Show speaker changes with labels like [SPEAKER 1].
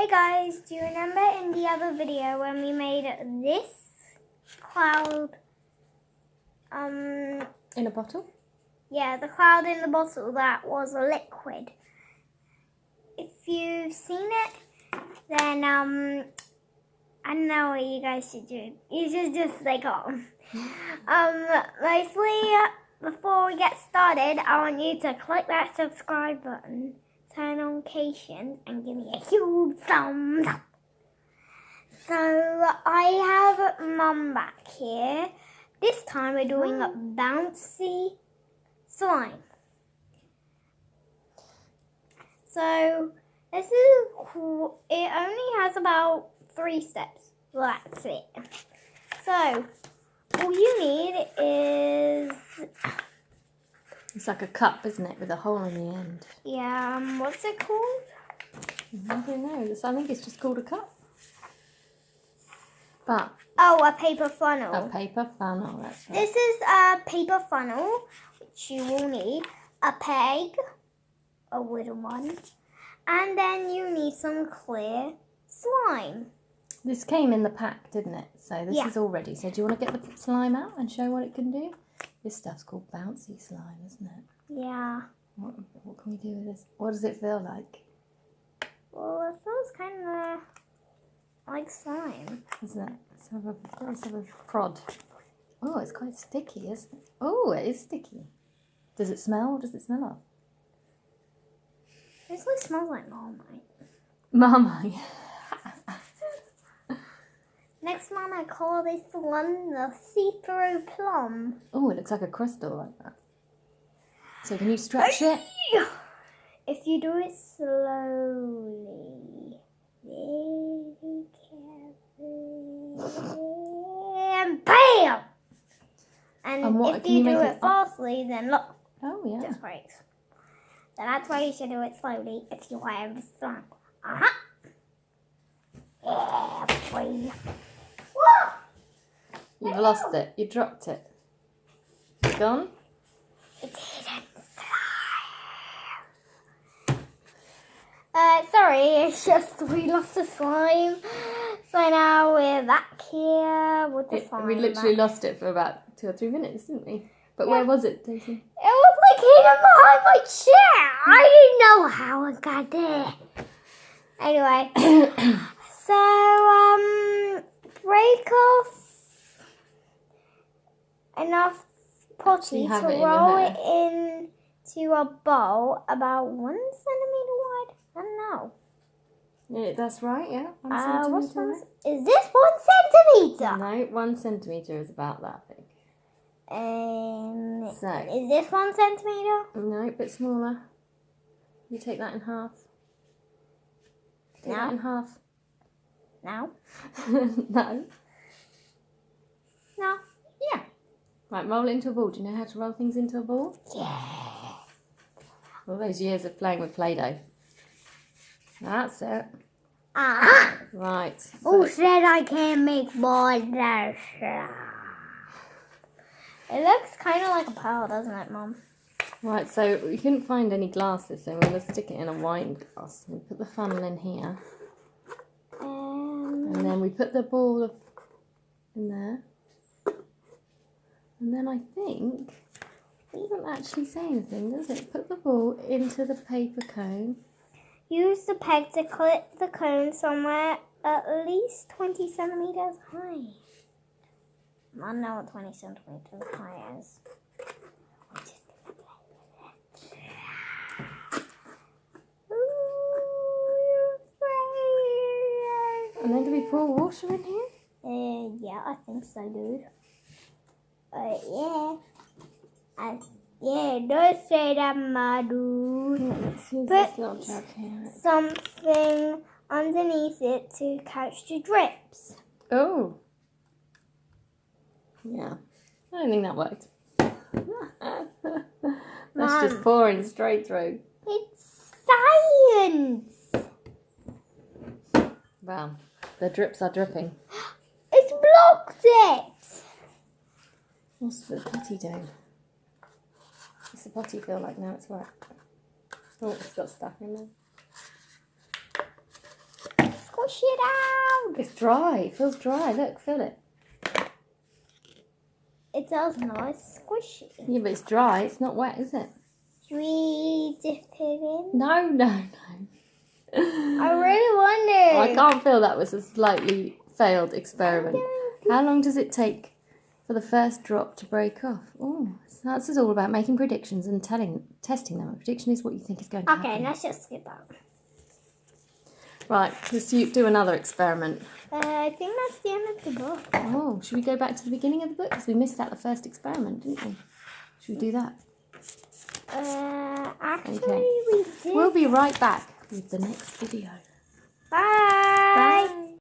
[SPEAKER 1] Hey guys, do you remember in the other video when we made this cloud?
[SPEAKER 2] In a bottle?
[SPEAKER 1] Yeah, the cloud in the bottle that was a liquid. If you've seen it, then I don't know what you guys should do. You should just stay calm. Mostly before we get started, I want you to click that subscribe button, turn on notifications, and give me a huge thumbs up. So I have Mum back here. This time we're doing a bouncy slime. So this is cool. It only has about 3 steps. That's it. So all you need is,
[SPEAKER 2] It's like a cup, isn't it, with a hole in the end?
[SPEAKER 1] yeah, what's it called?
[SPEAKER 2] I don't know. I think it's just called a cup. But
[SPEAKER 1] Oh, a paper funnel.
[SPEAKER 2] a paper funnel, that's right.
[SPEAKER 1] This is a paper funnel, which you will need a peg, a wooden one, and then you need some clear slime.
[SPEAKER 2] This came in the pack, didn't it? So this
[SPEAKER 1] Yeah.
[SPEAKER 2] is all ready. So do you want to get the slime out and show what it can do? This stuff's called bouncy slime, isn't it?
[SPEAKER 1] Yeah.
[SPEAKER 2] What can we do with this? What does it feel like?
[SPEAKER 1] Well, it feels kind of like slime.
[SPEAKER 2] Isn't it? Let's have a prod. Oh, it's quite sticky, isn't it? Oh, it is sticky. Does it smell? What does it smell of?
[SPEAKER 1] It actually smells like Marmite.
[SPEAKER 2] Marmite.
[SPEAKER 1] Next one, I call this one the see-through plum.
[SPEAKER 2] Oh, it looks like a crystal like that. So can you stretch it?
[SPEAKER 1] If you do it slowly, very carefully, and BAM! And
[SPEAKER 2] what-
[SPEAKER 1] if
[SPEAKER 2] can
[SPEAKER 1] you
[SPEAKER 2] you
[SPEAKER 1] do
[SPEAKER 2] make
[SPEAKER 1] it
[SPEAKER 2] it-
[SPEAKER 1] fastly, then look,
[SPEAKER 2] Oh,
[SPEAKER 1] it
[SPEAKER 2] yeah.
[SPEAKER 1] just breaks. So that's why you should do it slowly if you have the slime. Uh-huh. Yeah, boy. Whoa!
[SPEAKER 2] You've lost it. You dropped it. It's gone?
[SPEAKER 1] It's hidden slime. Sorry, it's just we lost the slime. So now we're back here with the slime.
[SPEAKER 2] We literally lost it for about 2 or 3 minutes, didn't we? But where was it, Daisy?
[SPEAKER 1] It was like hidden behind my chair. I didn't know how it got there. Anyway, so break off enough potty to
[SPEAKER 2] have it in your
[SPEAKER 1] roll
[SPEAKER 2] hair.
[SPEAKER 1] it into a bowl about 1 centimeter wide. I don't know.
[SPEAKER 2] Yeah, that's right, yeah. 1
[SPEAKER 1] What's
[SPEAKER 2] centimetre.
[SPEAKER 1] one? Is this 1 centimeter?
[SPEAKER 2] No, 1 centimetre is about that big. So,
[SPEAKER 1] Is this 1 centimeter?
[SPEAKER 2] no, a bit smaller. You take that in half. Take that in half.
[SPEAKER 1] No.
[SPEAKER 2] No.
[SPEAKER 1] No.
[SPEAKER 2] Yeah. Right, roll it into a ball. Do you know how to roll things into a ball?
[SPEAKER 1] Yeah.
[SPEAKER 2] All those years of playing with Play-Doh. That's it.
[SPEAKER 1] Ah.
[SPEAKER 2] Right.
[SPEAKER 1] Who
[SPEAKER 2] So,
[SPEAKER 1] said I can't make borders? It looks kind of like a pearl, doesn't it, Mum?
[SPEAKER 2] right, so we couldn't find any glasses, so we're going to stick it in a wine glass. We put the funnel in here. And then we put the ball in there. And then I think it doesn't actually say anything, does it? Put the ball into the paper cone.
[SPEAKER 1] Use the peg to clip the cone somewhere at least 20 centimeters high. I don't know what 20 centimeters high is.
[SPEAKER 2] And then do we pour water in here?
[SPEAKER 1] Yeah, I think so, dude. Yeah. Yeah, don't say that, my dude.
[SPEAKER 2] Let's use
[SPEAKER 1] Put
[SPEAKER 2] this little jug here.
[SPEAKER 1] something underneath it to catch the drips.
[SPEAKER 2] Oh. Yeah. I don't think that worked. That's just pouring straight through.
[SPEAKER 1] It's science.
[SPEAKER 2] Wow. The drips are dripping.
[SPEAKER 1] It's blocked it.
[SPEAKER 2] What's the potty doing? What's the potty feel like now? It's wet. Oh, it's got stuff in there.
[SPEAKER 1] squish it out.
[SPEAKER 2] It's dry. It feels dry. Look, feel it.
[SPEAKER 1] It does nice squishy.
[SPEAKER 2] Yeah, but it's dry. It's not wet, is it?
[SPEAKER 1] Should we dip it in?
[SPEAKER 2] No, no, no.
[SPEAKER 1] I really want
[SPEAKER 2] I can't feel that was a slightly failed experiment. How long does it take for the first drop to break off? Oh, so this is all about making predictions and testing them. A prediction is what you think is going to happen.
[SPEAKER 1] Okay, let's just skip that.
[SPEAKER 2] Right, let's do another experiment.
[SPEAKER 1] I think that's the end of the book.
[SPEAKER 2] Oh, should we go back to the beginning of the book? Because we missed out the first experiment, didn't we? Should we do that?
[SPEAKER 1] Actually, we did.
[SPEAKER 2] We'll be right back with the next video.
[SPEAKER 1] Bye.
[SPEAKER 2] Bye.